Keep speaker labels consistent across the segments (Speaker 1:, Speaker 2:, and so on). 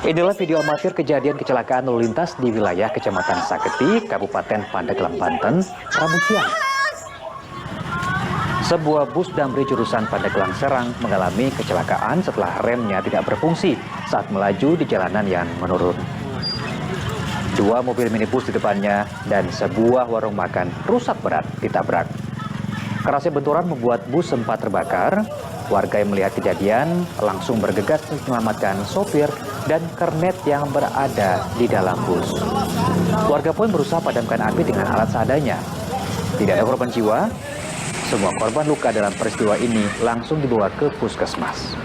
Speaker 1: Inilah video amatir kejadian kecelakaan lalu lintas di wilayah Kecamatan Saketi, Kabupaten Pandeglang, Banten, Rabu siang. Sebuah bus damri jurusan Pandeglang Serang mengalami kecelakaan setelah remnya tidak berfungsi saat melaju di jalanan yang menurun. Dua mobil minibus di depannya dan sebuah warung makan rusak berat ditabrak. Kerasnya benturan membuat bus sempat terbakar. Warga yang melihat kejadian langsung bergegas menyelamatkan sopir dan kernet yang berada di dalam bus. Warga pun berusaha padamkan api dengan alat seadanya. Tidak ada korban jiwa. Semua korban luka dalam peristiwa ini langsung dibawa ke puskesmas.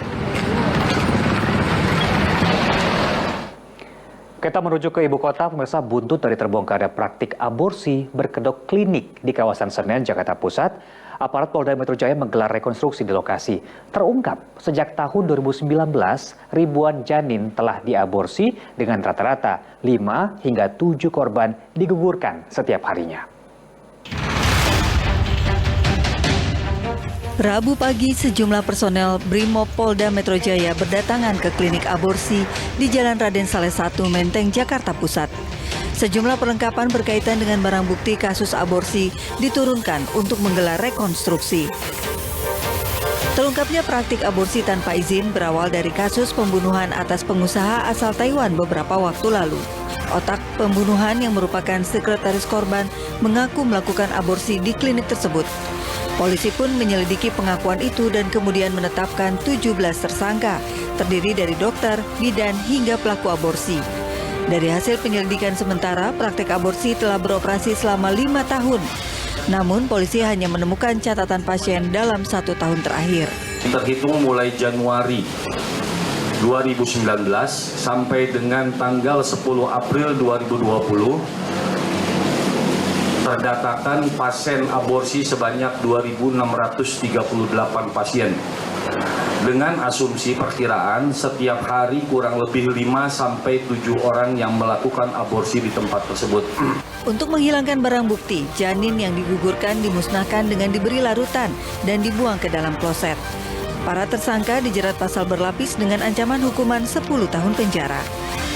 Speaker 1: Kita menuju ke ibu kota, pemirsa. Buntut dari terbongkarnya praktik aborsi berkedok klinik di kawasan Senen, Jakarta Pusat. Aparat Polda Metro Jaya menggelar rekonstruksi di lokasi. Terungkap, sejak tahun 2019, ribuan janin telah diaborsi dengan rata-rata 5 hingga 7 korban digugurkan setiap harinya.
Speaker 2: Rabu pagi, sejumlah personel Brimob Polda Metro Jaya berdatangan ke klinik aborsi di Jalan Raden Saleh 1, Menteng, Jakarta Pusat. Sejumlah perlengkapan berkaitan dengan barang bukti kasus aborsi diturunkan untuk menggelar rekonstruksi. Terungkapnya praktik aborsi tanpa izin berawal dari kasus pembunuhan atas pengusaha asal Taiwan beberapa waktu lalu. Otak pembunuhan yang merupakan sekretaris korban mengaku melakukan aborsi di klinik tersebut. Polisi pun menyelidiki pengakuan itu dan kemudian menetapkan 17 tersangka, terdiri dari dokter, bidan, hingga pelaku aborsi. Dari hasil penyelidikan sementara, praktik aborsi telah beroperasi selama 5 tahun. Namun, polisi hanya menemukan catatan pasien dalam 1 tahun terakhir.
Speaker 3: Terhitung mulai Januari 2019 sampai dengan tanggal 10 April 2020, terdatakan pasien aborsi sebanyak 2.638 pasien. Dengan asumsi perkiraan setiap hari kurang lebih 5-7 orang yang melakukan aborsi di tempat tersebut.
Speaker 2: Untuk menghilangkan barang bukti, janin yang digugurkan dimusnahkan dengan diberi larutan dan dibuang ke dalam kloset. Para tersangka dijerat pasal berlapis dengan ancaman hukuman 10 tahun penjara.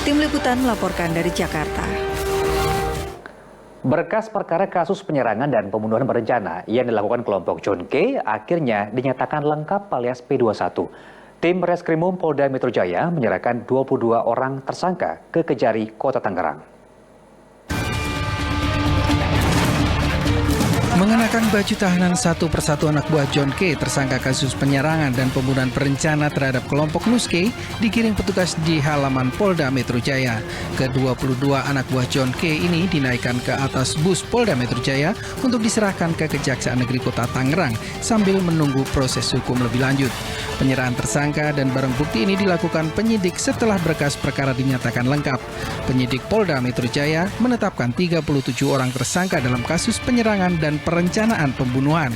Speaker 2: Tim Liputan melaporkan dari Jakarta.
Speaker 1: Berkas perkara kasus penyerangan dan pembunuhan berencana yang dilakukan kelompok John K akhirnya dinyatakan lengkap alias P21. Tim Reskrimum Polda Metro Jaya menyerahkan 22 orang tersangka ke Kejari, Kota Tangerang.
Speaker 4: Mengenakan baju tahanan satu persatu anak buah John K, tersangka kasus penyerangan dan pembunuhan berencana terhadap kelompok Nus K, digiring petugas di halaman Polda Metro Jaya. Ke-22 anak buah John K ini dinaikkan ke atas bus Polda Metro Jaya untuk diserahkan ke Kejaksaan Negeri Kota Tangerang sambil menunggu proses hukum lebih lanjut. Penyerahan tersangka dan barang bukti ini dilakukan penyidik setelah berkas perkara dinyatakan lengkap. Penyidik Polda Metro Jaya menetapkan 37 orang tersangka dalam kasus penyerangan dan perencanaan pembunuhan.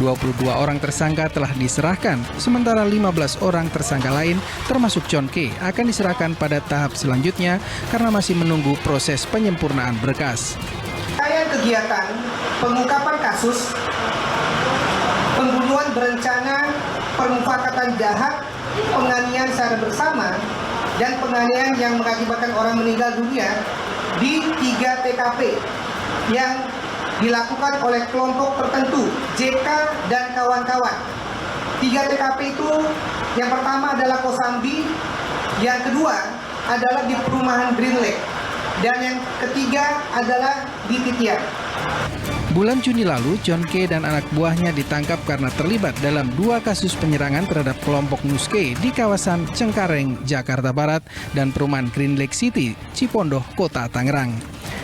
Speaker 4: 22 orang tersangka telah diserahkan, sementara 15 orang tersangka lain termasuk John K akan diserahkan pada tahap selanjutnya karena masih menunggu proses penyempurnaan berkas.
Speaker 5: Kegiatan pengungkapan kasus pembunuhan berencana, permufakatan jahat, penganiayaan secara bersama, dan penganiayaan yang mengakibatkan orang meninggal dunia di 3 TKP yang dilakukan oleh kelompok tertentu, JK dan kawan-kawan. 3 TKP itu, yang pertama adalah Kosambi, yang kedua adalah di perumahan Green Lake, dan yang ketiga adalah di Titian.
Speaker 4: Bulan Juni lalu, John K dan anak buahnya ditangkap karena terlibat dalam 2 kasus penyerangan terhadap kelompok Nus K di kawasan Cengkareng, Jakarta Barat, dan perumahan Green Lake City, Cipondoh, Kota Tangerang.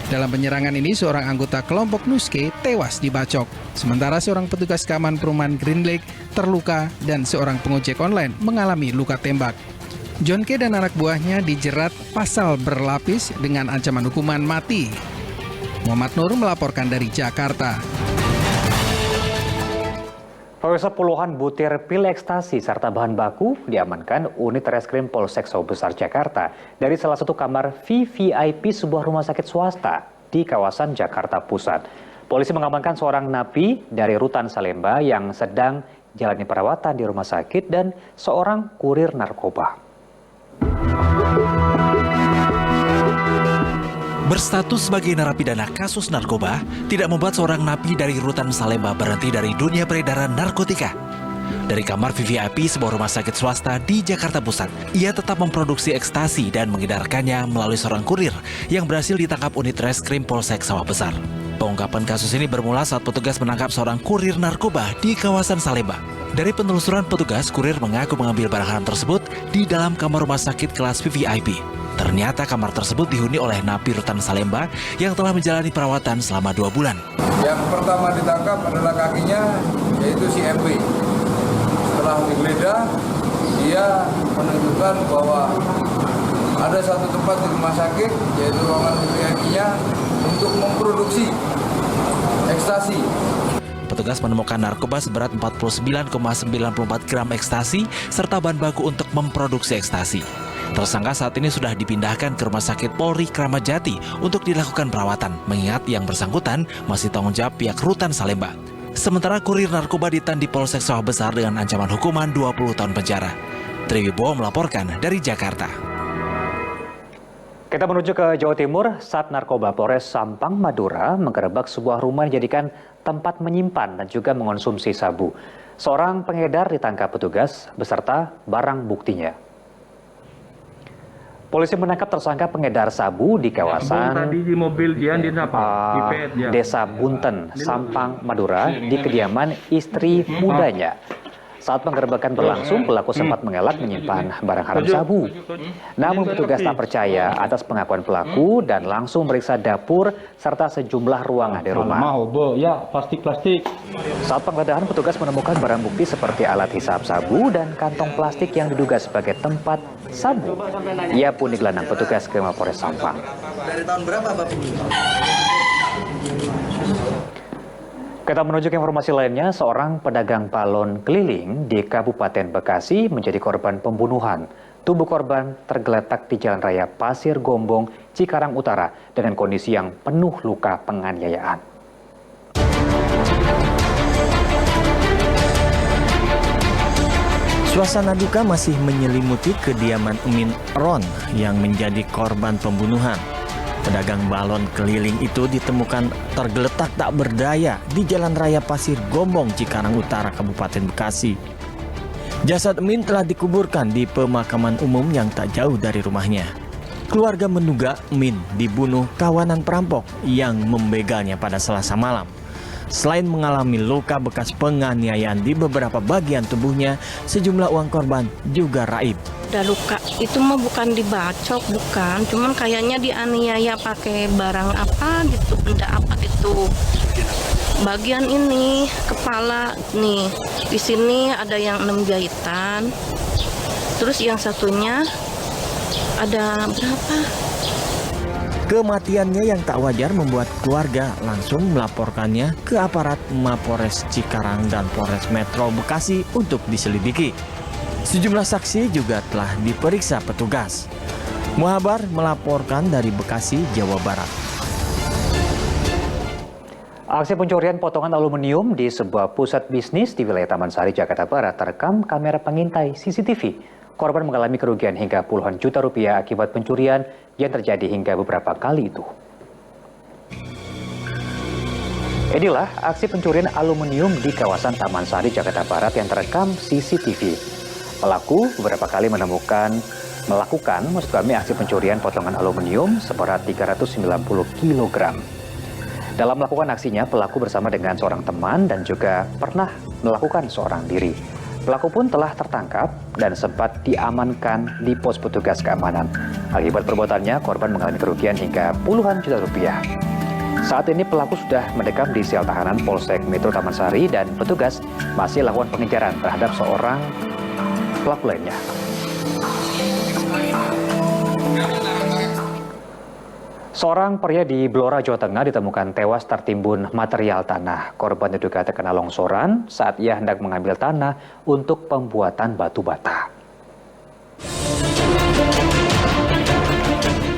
Speaker 4: Dalam penyerangan ini, seorang anggota kelompok Nus K tewas dibacok. Sementara seorang petugas keamanan perumahan Green Lake terluka dan seorang pengojek online mengalami luka tembak. John K dan anak buahnya dijerat pasal berlapis dengan ancaman hukuman mati. Muhammad Nur melaporkan dari Jakarta.
Speaker 1: Pemirsa, puluhan butir pil ekstasi serta bahan baku diamankan unit Reskrim Polsek Sawah Besar Jakarta dari salah satu kamar VVIP sebuah rumah sakit swasta di kawasan Jakarta Pusat. Polisi mengamankan seorang napi dari Rutan Salemba yang sedang jalani perawatan di rumah sakit dan seorang kurir narkoba.
Speaker 6: Berstatus sebagai narapidana kasus narkoba tidak membuat seorang napi dari Rutan Salemba berhenti dari dunia peredaran narkotika. Dari kamar VVIP sebuah rumah sakit swasta di Jakarta Pusat, ia tetap memproduksi ekstasi dan mengedarkannya melalui seorang kurir yang berhasil ditangkap unit reskrim Polsek Sawah Besar. Pengungkapan kasus ini bermula saat petugas menangkap seorang kurir narkoba di kawasan Salemba. Dari penelusuran petugas, kurir mengaku mengambil barang haram tersebut di dalam kamar rumah sakit kelas VVIP. Ternyata kamar tersebut dihuni oleh napi Rutan Salemba yang telah menjalani perawatan selama 2 bulan.
Speaker 7: Yang pertama ditangkap adalah kakinya, yaitu si MP. Setelah digeledah, dia menunjukkan bahwa ada satu tempat di rumah sakit, yaitu ruangan VVIP-nya, untuk memproduksi ekstasi.
Speaker 6: Petugas menemukan narkoba seberat 49,94 gram ekstasi serta bahan baku untuk memproduksi ekstasi. Tersangka saat ini sudah dipindahkan ke Rumah Sakit Polri Kramat Jati untuk dilakukan perawatan, mengingat yang bersangkutan masih tanggung jawab pihak Rutan Salemba. Sementara kurir narkoba ditahan di Polsek Sawah Besar dengan ancaman hukuman 20 tahun penjara. Triwibowo melaporkan dari Jakarta.
Speaker 1: Kita menuju ke Jawa Timur, Sat Narkoba Polres Sampang, Madura menggerebek sebuah rumah yang dijadikan tempat menyimpan dan juga mengonsumsi sabu. Seorang pengedar ditangkap petugas beserta barang buktinya. Polisi menangkap tersangka pengedar sabu di kawasan Desa Bunten, Sampang, Madura di kediaman istri mudanya. Saat penggerebekan berlangsung, pelaku sempat mengelak menyimpan barang haram sabu. Namun petugas tak percaya atas pengakuan pelaku dan langsung meriksa dapur serta sejumlah ruangan di rumah. Saat penggeledahan, petugas menemukan barang bukti seperti alat hisap sabu dan kantong plastik yang diduga sebagai tempat sabu. Ia pun digelandang petugas ke Mapolres Sampang.
Speaker 5: Dari tahun berapa Bapak?
Speaker 1: Kita menuju ke informasi lainnya, seorang pedagang balon keliling di Kabupaten Bekasi menjadi korban pembunuhan. Tubuh korban tergeletak di Jalan Raya Pasir Gombong, Cikarang Utara dengan kondisi yang penuh luka penganiayaan.
Speaker 8: Suasana duka masih menyelimuti kediaman Emin Ron yang menjadi korban pembunuhan. Pedagang balon keliling itu ditemukan tergeletak tak berdaya di Jalan Raya Pasir Gombong, Cikarang Utara, Kabupaten Bekasi. Jasad Emin telah dikuburkan di pemakaman umum yang tak jauh dari rumahnya. Keluarga menduga Emin dibunuh kawanan perampok yang membegalnya pada Selasa malam. Selain mengalami luka bekas penganiayaan di beberapa bagian tubuhnya, sejumlah uang korban juga raib.
Speaker 9: Ada luka, itu mah bukan dibacok, bukan, cuman kayaknya dianiaya pakai barang apa gitu, benda apa gitu. Bagian ini kepala nih, di sini ada yang 6 jahitan, terus yang satunya ada berapa?
Speaker 8: Kematiannya yang tak wajar membuat keluarga langsung melaporkannya ke aparat Mapolres Cikarang dan Polres Metro Bekasi untuk diselidiki. Sejumlah saksi juga telah diperiksa petugas. Muhabar melaporkan dari Bekasi, Jawa Barat.
Speaker 1: Aksi pencurian potongan aluminium di sebuah pusat bisnis di wilayah Taman Sari, Jakarta Barat terekam kamera pengintai CCTV. Korban mengalami kerugian hingga puluhan juta rupiah akibat pencurian yang terjadi hingga beberapa kali itu. Inilah aksi pencurian aluminium di kawasan Taman Sari, Jakarta Barat yang terekam CCTV. Pelaku beberapa kali melakukan aksi pencurian potongan aluminium seberat 390 kg. Dalam melakukan aksinya, pelaku bersama dengan seorang teman dan juga pernah melakukan seorang diri. Pelaku pun telah tertangkap dan sempat diamankan di pos petugas keamanan. Akibat perbuatannya, korban mengalami kerugian hingga puluhan juta rupiah. Saat ini pelaku sudah mendekam di sel tahanan Polsek Metro Taman Sari dan petugas masih lakukan pengejaran terhadap seorang pelaku lainnya. Seorang pria di Blora, Jawa Tengah ditemukan tewas tertimbun material tanah. Korban diduga terkena longsoran saat ia hendak mengambil tanah untuk pembuatan batu bata.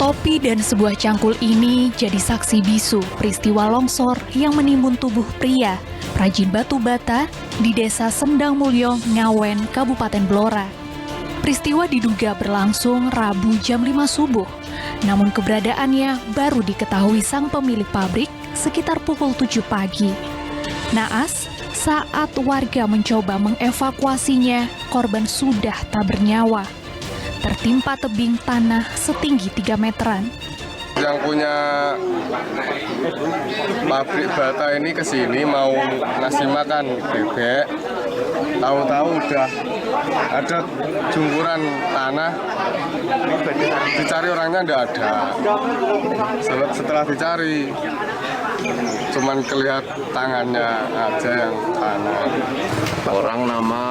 Speaker 10: Topi dan sebuah cangkul ini jadi saksi bisu peristiwa longsor yang menimbun tubuh pria perajin batu bata di Desa Sendang Mulyo, Ngawen, Kabupaten Blora. Peristiwa diduga berlangsung Rabu jam 5 subuh. Namun keberadaannya baru diketahui sang pemilik pabrik sekitar pukul 7 pagi. Naas, saat warga mencoba mengevakuasinya, korban sudah tak bernyawa. Tertimpa tebing tanah setinggi 3 meteran.
Speaker 11: Yang punya pabrik bata ini kesini mau ngasih makan bebek, tahu-tahu udah ada jungkuran tanah, dicari orangnya nggak ada. Setelah dicari, cuman kelihatan tangannya aja yang tanah.
Speaker 12: Orang nama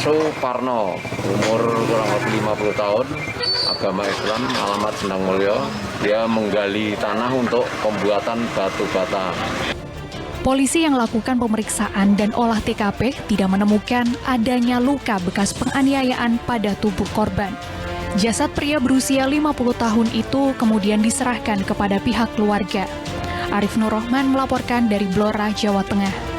Speaker 12: Suparno, umur kurang lebih 50 tahun, agama Islam, alamat Sendang Mulyo. Dia menggali tanah untuk pembuatan batu bata.
Speaker 10: Polisi yang lakukan pemeriksaan dan olah TKP tidak menemukan adanya luka bekas penganiayaan pada tubuh korban. Jasad pria berusia 50 tahun itu kemudian diserahkan kepada pihak keluarga. Arif Nur Rahman melaporkan dari Blora, Jawa Tengah.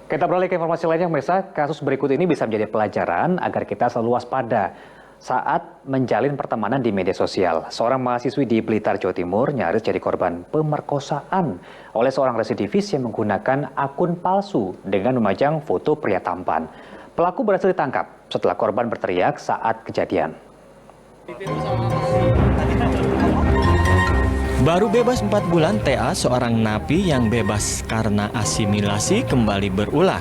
Speaker 1: Kita beralih ke informasi lainnya, pemirsa. Kasus berikut ini bisa menjadi pelajaran agar kita selalu waspada saat menjalin pertemanan di media sosial. Seorang mahasiswi di Blitar, Jawa Timur nyaris jadi korban pemerkosaan oleh seorang residivis yang menggunakan akun palsu dengan memajang foto pria tampan. Pelaku berhasil ditangkap setelah korban berteriak saat kejadian.
Speaker 8: Baru bebas 4 bulan, TA, seorang napi yang bebas karena asimilasi, kembali berulah.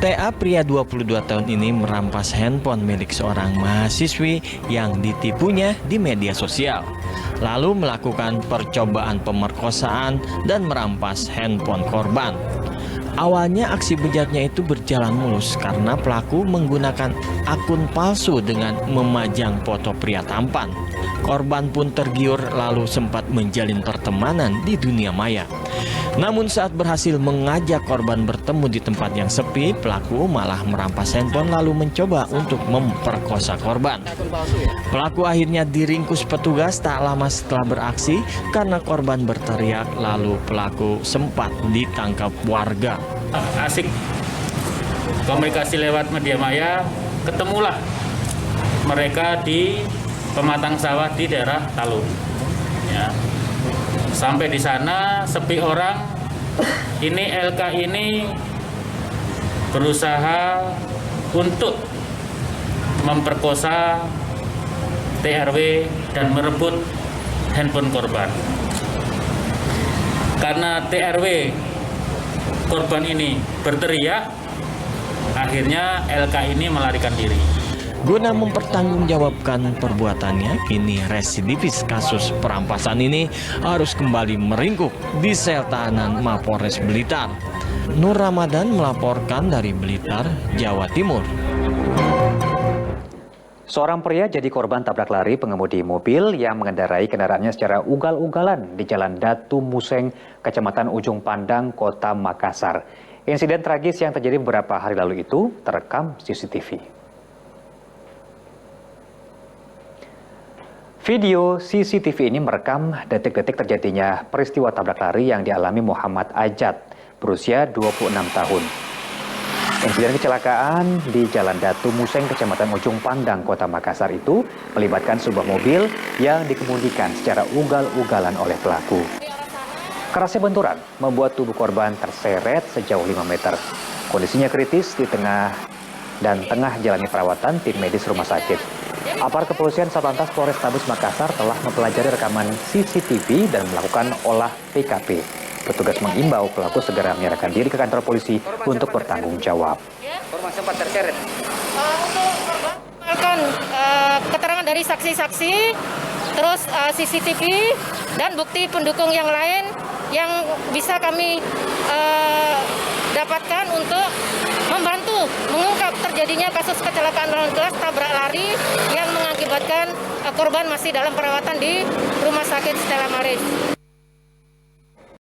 Speaker 8: TA pria 22 tahun ini merampas handphone milik seorang mahasiswi yang ditipunya di media sosial. Lalu melakukan percobaan pemerkosaan dan merampas handphone korban. Awalnya aksi bejatnya itu berjalan mulus karena pelaku menggunakan akun palsu dengan memajang foto pria tampan. Korban pun tergiur lalu sempat menjalin pertemanan di dunia maya. Namun saat berhasil mengajak korban bertemu di tempat yang sepi, pelaku malah merampas handphone lalu mencoba untuk memperkosa korban. Pelaku akhirnya diringkus petugas tak lama setelah beraksi karena korban berteriak, lalu pelaku sempat ditangkap warga.
Speaker 13: Asik komunikasi lewat media maya, ketemulah mereka di pematang sawah di daerah Talun. Ya. Sampai di sana sepi orang, ini LK ini berusaha untuk memperkosa TRW dan merebut handphone korban. Karena TRW korban ini berteriak, akhirnya LK ini melarikan diri.
Speaker 8: Guna mempertanggungjawabkan perbuatannya, kini residivis kasus perampasan ini harus kembali meringkuk di sel tahanan Mapolres Blitar. Nur Ramadan melaporkan dari Blitar, Jawa Timur.
Speaker 1: Seorang pria jadi korban tabrak lari pengemudi mobil yang mengendarai kendaraannya secara ugal-ugalan di Jalan Datu Museng, Kecamatan Ujung Pandang, Kota Makassar. Insiden tragis yang terjadi beberapa hari lalu itu terekam CCTV. Video CCTV ini merekam detik-detik terjadinya peristiwa tabrak lari yang dialami Muhammad Ajat, berusia 26 tahun. Insiden kecelakaan di Jalan Datu Museng, Kecamatan Ujung Pandang, Kota Makassar itu melibatkan sebuah mobil yang dikemudikan secara ugal-ugalan oleh pelaku. Kerasnya benturan membuat tubuh korban terseret sejauh 5 meter. Kondisinya kritis di tengah jalani perawatan tim medis rumah sakit. Aparat kepolisian Satlantas Polrestabes Makassar telah mempelajari rekaman CCTV dan melakukan olah TKP. Petugas mengimbau pelaku segera menyerahkan diri ke kantor polisi untuk bertanggung jawab.
Speaker 14: Korban sempat terseret. Keterangan dari saksi-saksi, terus CCTV dan bukti pendukung yang lain yang bisa kami dapatkan untuk membantu mengungkap terjadinya kasus kecelakaan lalu lintas tabrak lari yang mengakibatkan korban masih dalam perawatan di Rumah Sakit Stella Maris.